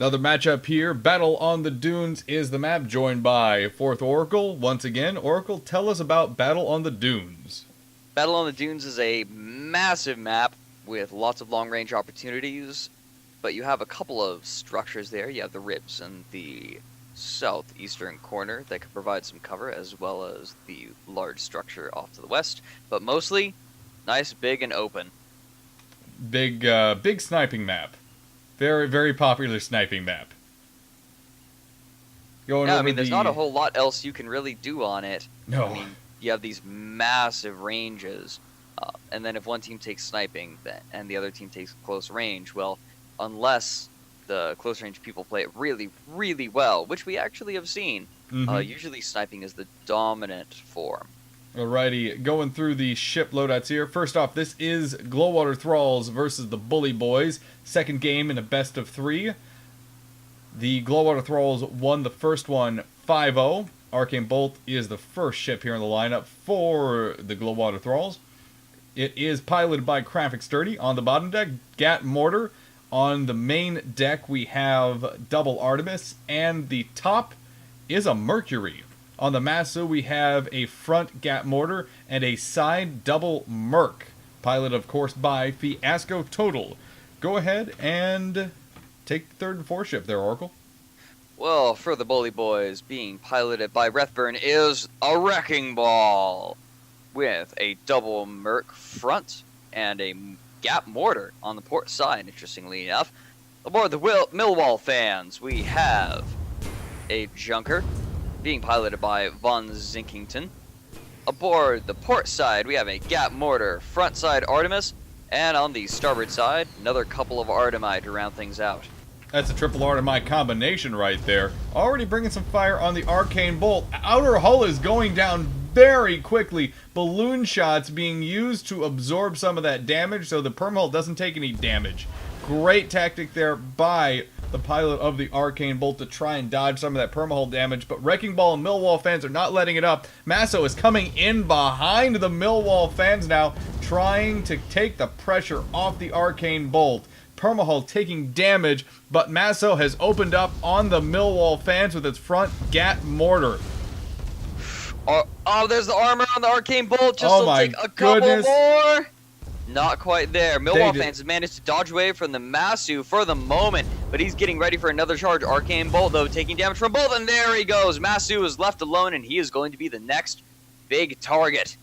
Another matchup here. Battle on the Dunes is the map, joined by 4th Oracle. Once again, Oracle, tell us about Battle on the Dunes. Battle on the Dunes is a massive map with lots of long-range opportunities, but you have a couple of structures there. You have the ribs in the southeastern corner that could provide some cover, as well as the large structure off to the west, but mostly nice, big, and open. Big sniping map. Very, very popular sniping map. There's not a whole lot else you can really do on it. No. I mean, you have these massive ranges, and then if one team takes sniping and the other team takes close range, well, unless the close range people play it really, really well, which we actually have seen, usually sniping is the dominant form. Alrighty, going through the ship loadouts here. First off, this is Glowwater Thralls versus the Bully Boys. Second game in a best of 3. The Glowwater Thralls won the first one 5-0. Arcane Bolt is the first ship here in the lineup for the Glowwater Thralls. It is piloted by Graphic Sturdy on the bottom deck. Gat Mortar. On the main deck, we have Double Artemis, and the top is a Mercury. On the Masu, we have a front Gat Mortar and a side Double Merc, piloted, of course, by Fiasco Total. Go ahead and take the third and fourth ship there, Oracle. Well, for the Bully Boys, being piloted by Rethburn is a Wrecking Ball, with a Double Merc front and a Gat Mortar on the port side, interestingly enough. Aboard the Millwall fans, we have a Junker, being piloted by Von Zinkington. Aboard the port side, we have a Gat Mortar, front side Artemis, and on the starboard side, another couple of Artemite to round things out. That's a triple Artemite combination right there. Already bringing some fire on the Arcane Bolt. Outer hull is going down very quickly. Balloon shots being used to absorb some of that damage so the permahull doesn't take any damage. Great tactic there by the pilot of the Arcane Bolt to try and dodge some of that permahull damage, but Wrecking Ball and Millwall fans are not letting it up. Masso is coming in behind the Millwall fans now, trying to take the pressure off the Arcane Bolt. Permahull taking damage, but Masso has opened up on the Millwall fans with its front Gat Mortar. Oh, there's the armor on the Arcane Bolt. Just take a couple more. Not quite there. Millwall fans have managed to dodge away from the Masu for the moment, but he's getting ready for another charge. Arcane Bolt, though, taking damage from both, and there he goes. Masu is left alone, and he is going to be the next big target.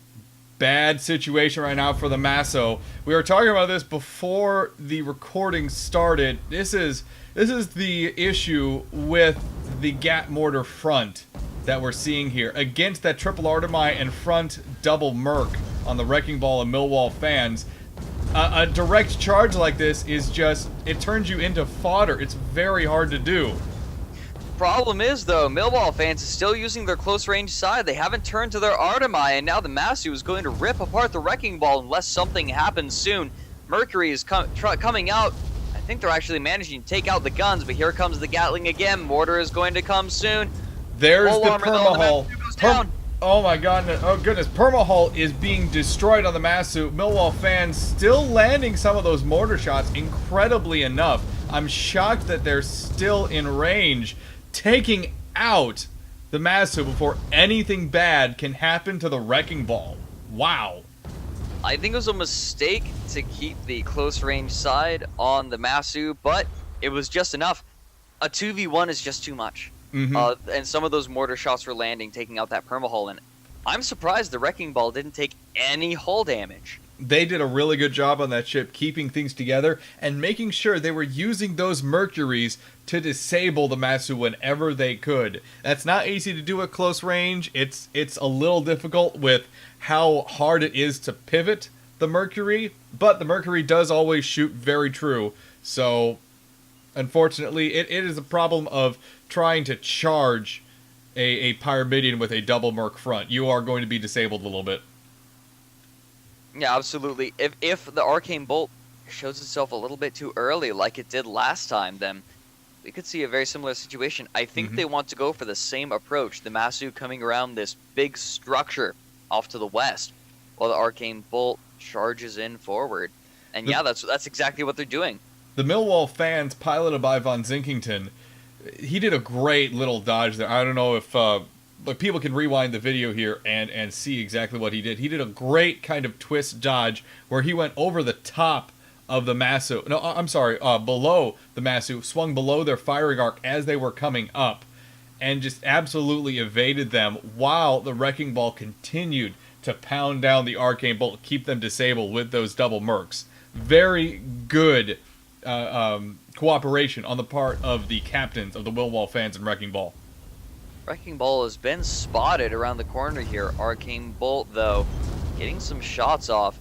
Bad situation right now for the Maso. We were talking about this before the recording started. This is the issue with the Gat Mortar front that we're seeing here against that triple Artemite and front double Merc on the Wrecking Ball and Millwall fans. A direct charge like this is just, it turns you into fodder. It's very hard to do. Problem is, though, Millwall fans are still using their close range side. They haven't turned to their Artemite, and now the Masu is going to rip apart the Wrecking Ball unless something happens soon. Mercury is coming out. I think they're actually managing to take out the guns, but here comes the Gatling again. Mortar is going to come soon. There's the permahull. Oh my god, oh goodness, permahull is being destroyed on the Masu. Millwall fans still landing some of those mortar shots, incredibly enough. I'm shocked that they're still in range, taking out the Masu before anything bad can happen to the Wrecking Ball. Wow. I think it was a mistake to keep the close range side on the Masu, but it was just enough. A 2v1 is just too much. And some of those mortar shots were landing, taking out that permahull, and I'm surprised the Wrecking Ball didn't take any hull damage. They did a really good job on that ship, keeping things together and making sure they were using those Mercuries to disable the Masu whenever they could. That's not easy to do at close range. It's a little difficult with how hard it is to pivot the Mercury, but the Mercury does always shoot very true. So, unfortunately, it is a problem of trying to charge a Pyramidion with a double Merc front. You are going to be disabled a little bit. Yeah, absolutely. If the Arcane Bolt shows itself a little bit too early, like it did last time, then we could see a very similar situation. I think they want to go for the same approach. The Masu coming around this big structure off to the west, while the Arcane Bolt charges in forward. And yeah, that's exactly what they're doing. The Millwall fans, piloted by Von Zinkington, he did a great little dodge there. I don't know if like people can rewind the video here and see exactly what he did. He did a great kind of twist dodge where he went over the top of the Masu. No, I'm sorry, below the Masu, swung below their firing arc as they were coming up, and just absolutely evaded them while the Wrecking Ball continued to pound down the Arcane Bolt, keep them disabled with those double mercs. Very good cooperation on the part of the captains of the Millwall fans and Wrecking Ball. Wrecking Ball has been spotted around the corner here. Arcane Bolt, though, getting some shots off.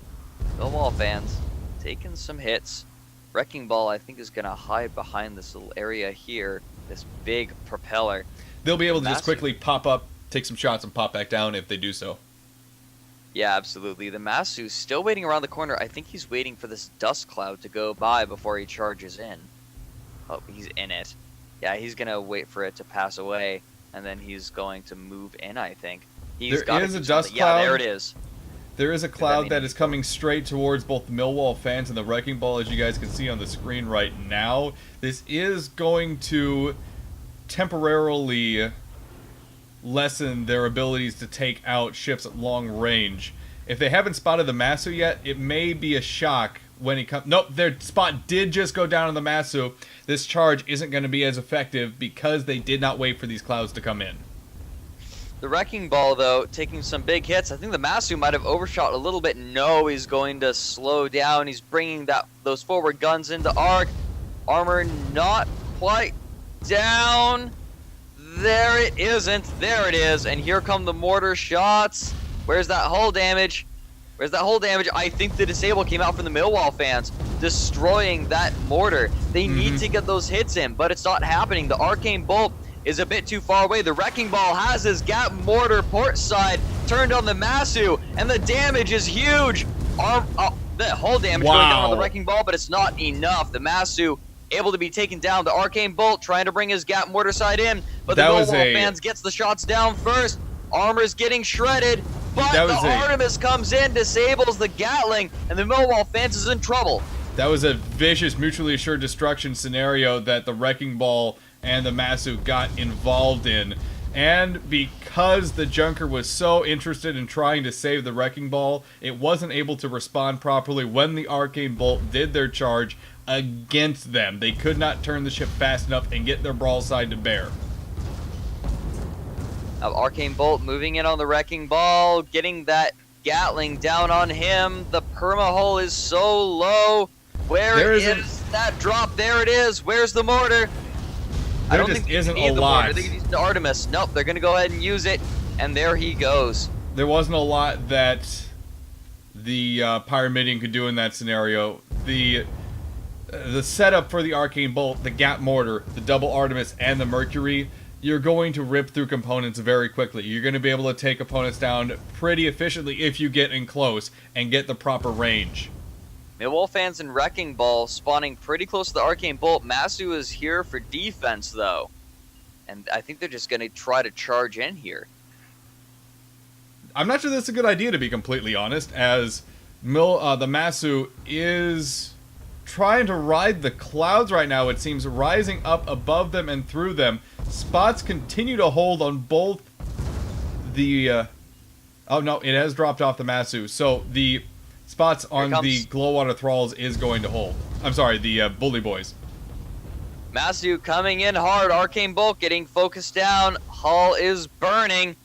Millwall fans taking some hits. Wrecking Ball, I think, is going to hide behind this little area here, this big propeller. They'll be able to just quickly pop up, take some shots, and pop back down if they do so. Yeah, absolutely. The Masu's still waiting around the corner. I think he's waiting for this dust cloud to go by before he charges in. Oh, he's in it. Yeah, he's going to wait for it to pass away, and then he's going to move in, I think. There is a dust cloud. Yeah, there it is. There is a cloud that is coming straight towards both the Millwall fans and the Wrecking Ball, as you guys can see on the screen right now. This is going to temporarily lessen their abilities to take out ships at long range. If they haven't spotted the Masu yet, it may be a shock when he comes. Nope, their spot did just go down on the Masu. This charge isn't going to be as effective because they did not wait for these clouds to come in. The Wrecking Ball, though, taking some big hits. I think the Masu might have overshot a little bit. No, he's going to slow down. He's bringing those forward guns into arc. Armor not quite down. There it isn't. There it is. And here come the mortar shots. Where's that hull damage? Where's that hull damage? I think the disable came out from the Millwall fans, destroying that mortar. They need to get those hits in, but it's not happening. The Arcane Bolt is a bit too far away. The Wrecking Ball has his gap mortar port side turned on the Masu, and the damage is huge. The hull damage going down on the Wrecking Ball, but it's not enough. The Masu able to be taken down. The Arcane Bolt trying to bring his gap mortar side in, but the Millwall fans gets the shots down first. Armor's getting shredded, but the Artemis comes in, disables the Gatling, and the Millwall fans is in trouble. That was a vicious, mutually assured destruction scenario that the Wrecking Ball and the Masu got involved in. And because the Junker was so interested in trying to save the Wrecking Ball, it wasn't able to respond properly when the Arcane Bolt did their charge against them. They could not turn the ship fast enough and get their broadside to bear. Now, Arcane Bolt moving in on the Wrecking Ball, getting that Gatling down on him. The perma-hull is so low. Where is that drop? There it is. Where's the mortar? I don't think they need the mortar. They can use the Artemis. Nope, they're going to go ahead and use it. And there he goes. There wasn't a lot that the Pyramidion could do in that scenario. The setup for the Arcane Bolt, the Gap Mortar, the Double Artemis, and the Mercury, you're going to rip through components very quickly. You're going to be able to take opponents down pretty efficiently if you get in close and get the proper range. Millwall fans and Wrecking Ball spawning pretty close to the Arcane Bolt. Masu is here for defense, though. And I think they're just going to try to charge in here. I'm not sure that's a good idea, to be completely honest, as the Masu is trying to ride the clouds right now, it seems, rising up above them and through them. Spots continue to hold on both the... oh, no, it has dropped off the Masu. So the spots on the Glowwater Thralls is going to hold. I'm sorry, the Bully Boys. Masu coming in hard. Arcane Bolt getting focused down. Hull is burning.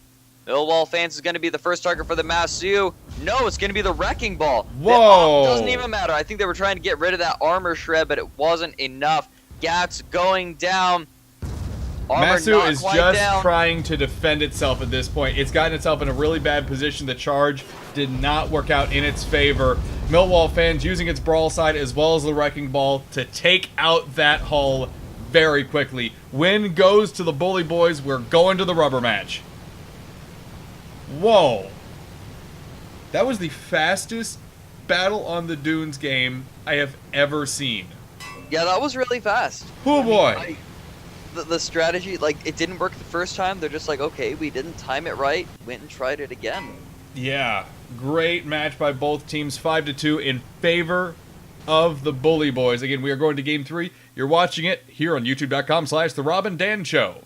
Millwall fans is going to be the first target for the Masu. No, it's going to be the Wrecking Ball. Whoa! It doesn't even matter. I think they were trying to get rid of that armor shred, but it wasn't enough. Gats going down. Masu is just trying to defend itself at this point. It's gotten itself in a really bad position. The charge did not work out in its favor. Millwall fans using its brawl side as well as the Wrecking Ball to take out that hull very quickly. Win goes to the Bully Boys. We're going to the rubber match. Whoa. That was the fastest Battle on the Dunes game I have ever seen. Yeah, that was really fast. Oh boy. The strategy, like, it didn't work the first time. They're just like, okay, we didn't time it right. Went and tried it again. Yeah. Great match by both teams. 5-2 in favor of the Bully Boys. Again, we are going to Game 3. You're watching it here on youtube.com/The Rob and Dan Show.